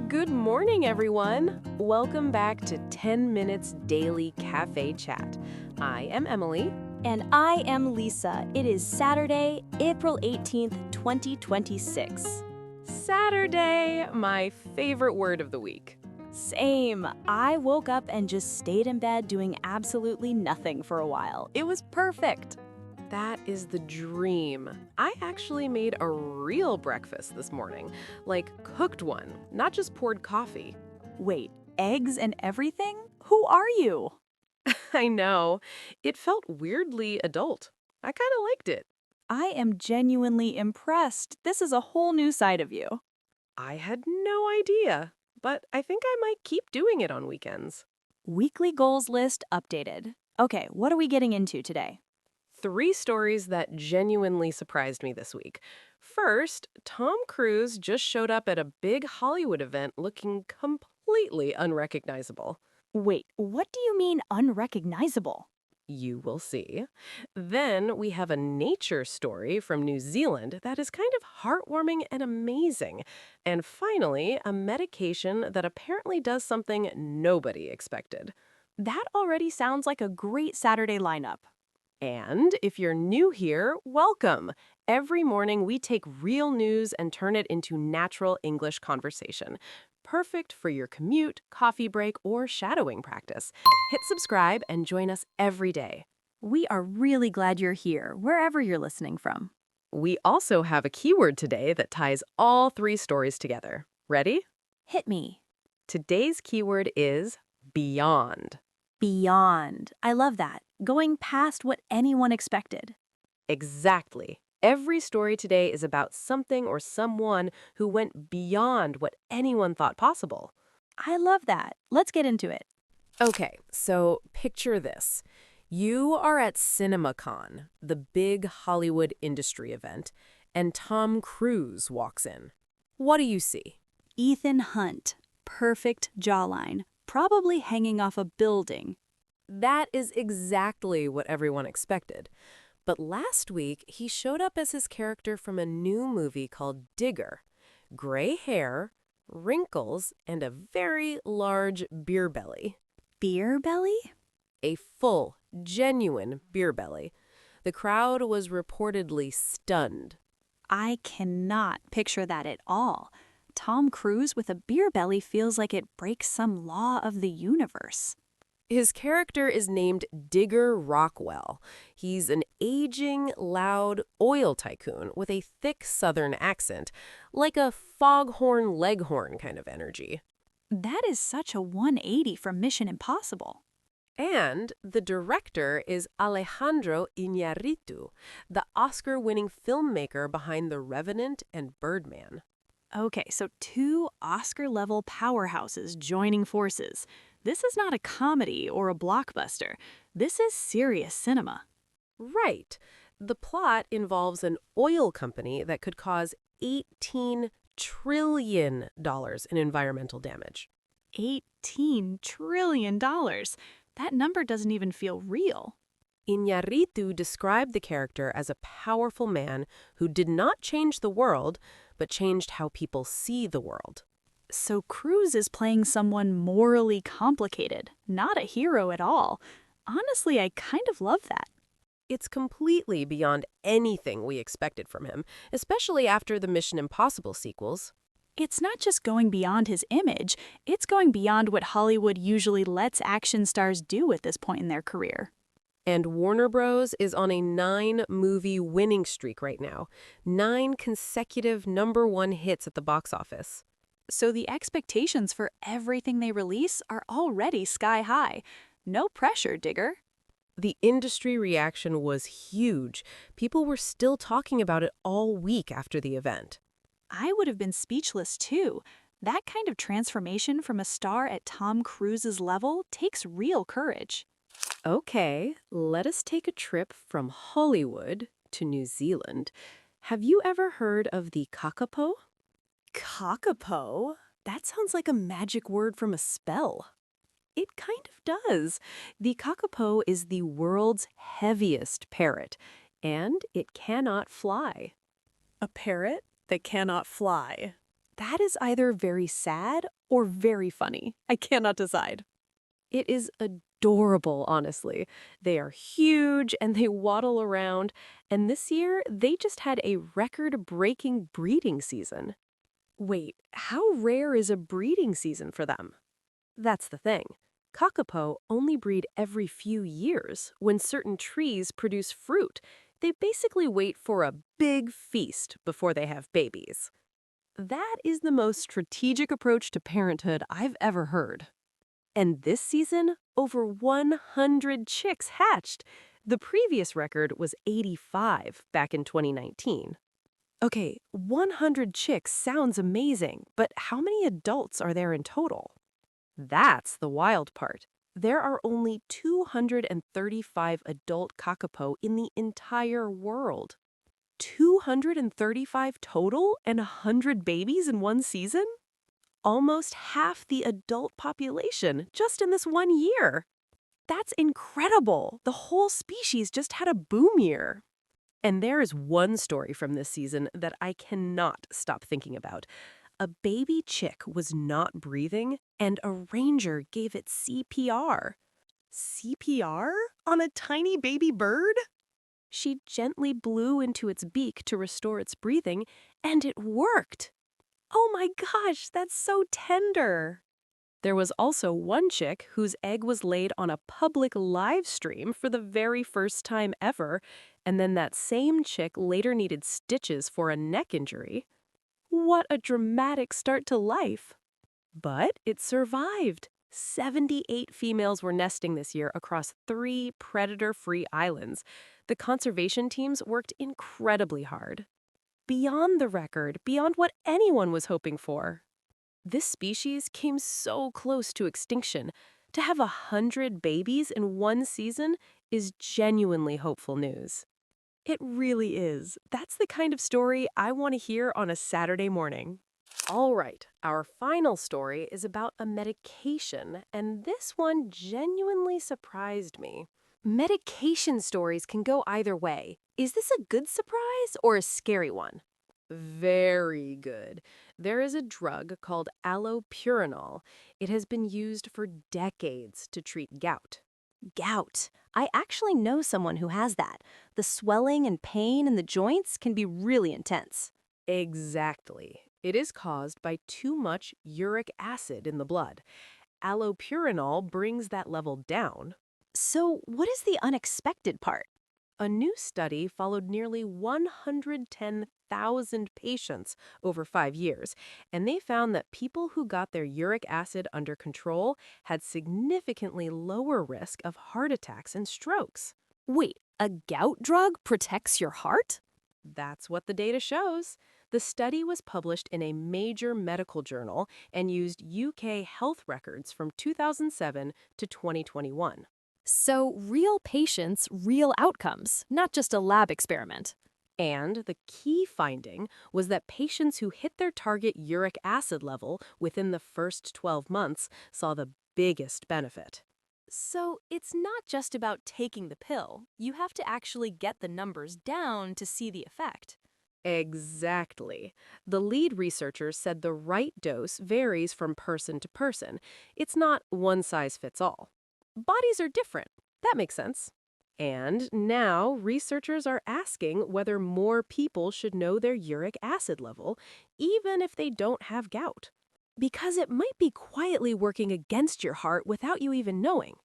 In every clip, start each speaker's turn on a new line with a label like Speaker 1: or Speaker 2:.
Speaker 1: Good morning, everyone. Welcome back to 10 Minutes Daily Cafe Chat. I am Emily.
Speaker 2: And I am Lisa. It is Saturday, April 18th, 2026.
Speaker 1: Saturday, my favorite word of the week.
Speaker 2: Same. I woke up and just stayed in bed doing absolutely nothing for a while. It was perfect.
Speaker 1: That is the dream. I actually made a real breakfast this morning, like cooked one, not just poured coffee.
Speaker 2: Wait, eggs and everything? Who are you?
Speaker 1: I know. It felt weirdly adult. I kind of liked it.
Speaker 2: I am genuinely impressed. This is a whole new side of you.
Speaker 1: I had no idea, but I think I might keep doing it on weekends.
Speaker 2: Weekly goals list updated. Okay, what are we getting into today?
Speaker 1: 3 stories that genuinely surprised me this week. First, Tom Cruise just showed up at a big Hollywood event looking completely unrecognizable.
Speaker 2: Wait, what do you mean unrecognizable?
Speaker 1: You will see. Then we have a nature story from New Zealand that is kind of heartwarming and amazing. And finally, a medication that apparently does something nobody expected.
Speaker 2: That already sounds like a great Saturday lineup.
Speaker 1: And if you're new here, welcome! Every morning we take real news and turn it into natural English conversation. Perfect for your commute, coffee break, or shadowing practice. Hit subscribe and join us every day.
Speaker 2: We are really glad you're here, wherever you're listening from.
Speaker 1: We also have a keyword today that ties all 3 stories together. Ready?
Speaker 2: Hit me.
Speaker 1: Today's keyword is beyond.
Speaker 2: Beyond. I love that. Going past what anyone expected.
Speaker 1: Exactly. Every story today is about something or someone who went beyond what anyone thought possible.
Speaker 2: I love that. Let's get into it.
Speaker 1: Okay, so picture this. You are at CinemaCon, the big Hollywood industry event, and Tom Cruise walks in. What do you see?
Speaker 2: Ethan Hunt. Perfect jawline. Probably hanging off a building.
Speaker 1: That is exactly what everyone expected. But last week, he showed up as his character from a new movie called Digger. Gray hair, wrinkles, and a very large beer belly.
Speaker 2: Beer belly?
Speaker 1: A full, genuine beer belly. The crowd was reportedly stunned.
Speaker 2: I cannot picture that at all. Tom Cruise with a beer belly feels like it breaks some law of the universe.
Speaker 1: His character is named Digger Rockwell. He's an aging, loud oil tycoon with a thick southern accent, like a foghorn leghorn kind of energy.
Speaker 2: That is such a 180 from Mission Impossible.
Speaker 1: And the director is Alejandro Iñárritu, the Oscar-winning filmmaker behind The Revenant and Birdman.
Speaker 2: Okay, so 2 Oscar-level powerhouses joining forces. This is not a comedy or a blockbuster. This is serious cinema.
Speaker 1: Right. The plot involves an oil company that could cause $18 trillion in environmental damage.
Speaker 2: $18 trillion. That number doesn't even feel real.
Speaker 1: Iñárritu described the character as a powerful man who did not change the world, but changed how people see the world.
Speaker 2: So Cruise is playing someone morally complicated, not a hero at all. Honestly, I kind of love that.
Speaker 1: It's completely beyond anything we expected from him, especially after the Mission Impossible sequels.
Speaker 2: It's not just going beyond his image, it's going beyond what Hollywood usually lets action stars do at this point in their career.
Speaker 1: And Warner Bros. Is on a 9-movie winning streak right now. 9 consecutive #1 hits at the box office.
Speaker 2: So the expectations for everything they release are already sky high. No pressure, Digger.
Speaker 1: The industry reaction was huge. People were still talking about it all week after the event.
Speaker 2: I would have been speechless too. That kind of transformation from a star at Tom Cruise's level takes real courage.
Speaker 1: Okay, let us take a trip from Hollywood to New Zealand. Have you ever heard of the kakapo?
Speaker 2: Kakapo?
Speaker 1: That sounds like a magic word from a spell. It kind of does. The kakapo is the world's heaviest parrot, and it cannot fly.
Speaker 2: A parrot that cannot fly.
Speaker 1: that is either very sad or very funny. I cannot decide. It is adorable, honestly. They are huge and they waddle around, and this year they just had a record-breaking breeding season. Wait, how rare is a breeding season for them? That's the thing. Kakapo only breed every few years when certain trees produce fruit. They basically wait for a big feast before they have babies. That is the most strategic approach to parenthood I've ever heard. And this season, over 100 chicks hatched. The previous record was 85 back in 2019. Okay, 100 chicks sounds amazing, but how many adults are there in total? That's the wild part. There are only 235 adult kakapo in the entire world. 235 total and 100 babies in one season? Almost half the adult population just in this 1 year. That's incredible. The whole species just had a boom year. And there is one story from this season that I cannot stop thinking about. A baby chick was not breathing, and a ranger gave it CPR. CPR? On a tiny baby bird? She gently blew into its beak to restore its breathing, and it worked. Oh my gosh, that's so tender. There was also one chick whose egg was laid on a public live stream for the very first time ever, and then that same chick later needed stitches for a neck injury. What a dramatic start to life. But it survived. 78 females were nesting this year across 3 predator-free islands. The conservation teams worked incredibly hard. Beyond the record, beyond what anyone was hoping for. This species came so close to extinction. To have 100 babies in one season is genuinely hopeful news. It really is. That's the kind of story I want to hear on a Saturday morning. All right, our final story is about a medication, and this one genuinely surprised me. Medication stories can go either way. Is this a good surprise or a scary one? Very good. There is a drug called allopurinol. It has been used for decades to treat gout.
Speaker 3: Gout. I actually know someone who has that. The swelling and pain in the joints can be really intense.
Speaker 1: Exactly. It is caused by too much uric acid in the blood. Allopurinol brings that level down.
Speaker 3: So, what is the unexpected part?
Speaker 1: A new study followed nearly 110,000 patients over 5 years, and they found that people who got their uric acid under control had significantly lower risk of heart attacks and strokes.
Speaker 3: Wait, a gout drug protects your heart?
Speaker 1: That's what the data shows. The study was published in a major medical journal and used UK health records from 2007 to 2021.
Speaker 3: So, real patients, real outcomes, not just a lab experiment.
Speaker 1: And the key finding was that patients who hit their target uric acid level within the first 12 months saw the biggest benefit.
Speaker 3: So, it's not just about taking the pill. You have to actually get the numbers down to see the effect.
Speaker 1: Exactly. The lead researchers said the right dose varies from person to person. It's not one size fits all. Bodies are different. That makes sense. And now researchers are asking whether more people should know their uric acid level, even if they don't have gout. Because it might be quietly working against your heart without you even knowing.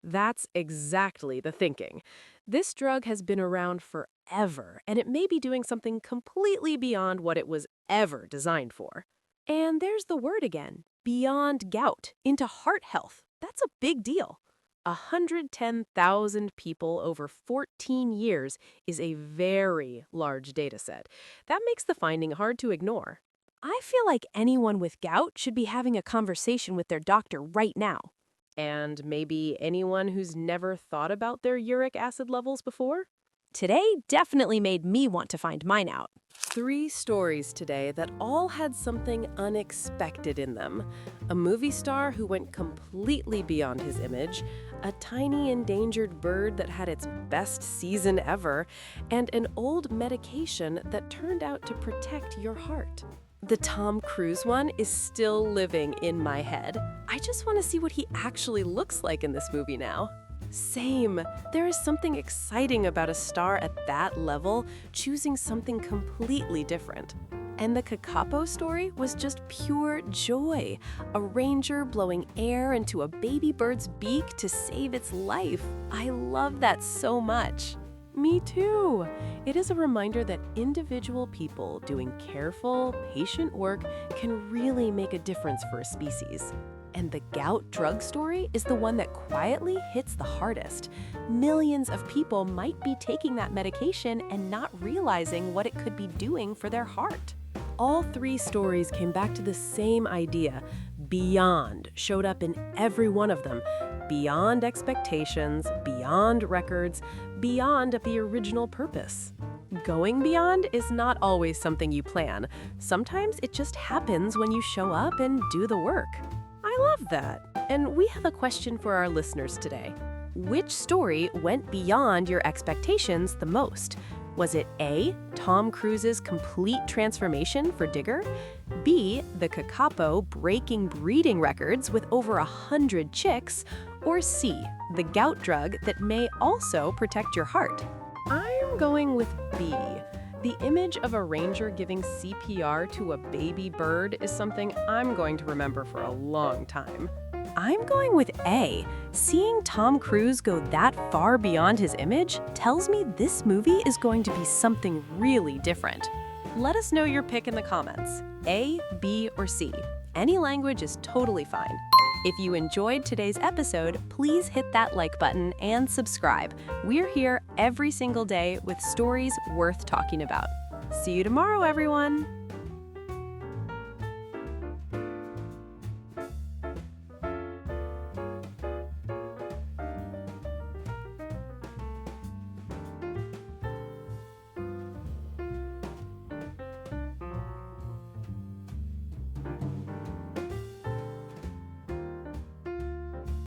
Speaker 1: That's exactly the thinking. This drug has been around forever, and it may be doing something completely beyond what it was ever designed for. And there's the word again, beyond gout, into heart health. That's a big deal. 110,000 people over 14 years is a very large data set. That makes the finding hard to ignore. I feel like anyone with gout should be having a conversation with their doctor right now. And maybe anyone who's never thought about their uric acid levels before?
Speaker 3: Today definitely made me want to find mine out.
Speaker 1: 3 stories today that all had something unexpected in them. A movie star who went completely beyond his image, a tiny endangered bird that had its best season ever, and an old medication that turned out to protect your heart. The Tom Cruise one is still living in my head. I just want to see what he actually looks like in this movie now. Same. There is something exciting about a star at that level choosing something completely different. And the Kakapo story was just pure joy. A ranger blowing air into a baby bird's beak to save its life. I love that so much. Me too. It is a reminder that individual people doing careful, patient work can really make a difference for a species. And the gout drug story is the one that quietly hits the hardest. Millions of people might be taking that medication and not realizing what it could be doing for their heart. All three stories came back to the same idea. Beyond showed up in every one of them. Beyond expectations, beyond records, beyond the original purpose. Going beyond is not always something you plan. Sometimes it just happens when you show up and do the work. I love that. And we have a question for our listeners today. Which story went beyond your expectations the most? Was it A, Tom Cruise's complete transformation for Digger? B, the Kakapo breaking breeding records with over 100 chicks? Or C, the gout drug that may also protect your heart? I'm going with B. The image of a ranger giving CPR to a baby bird is something I'm going to remember for a long time. I'm going with A. Seeing Tom Cruise go that far beyond his image tells me this movie is going to be something really different. Let us know your pick in the comments. A, B, or C. Any language is totally fine. If you enjoyed today's episode, please hit that like button and subscribe. We're here every single day with stories worth talking about. See you tomorrow, everyone!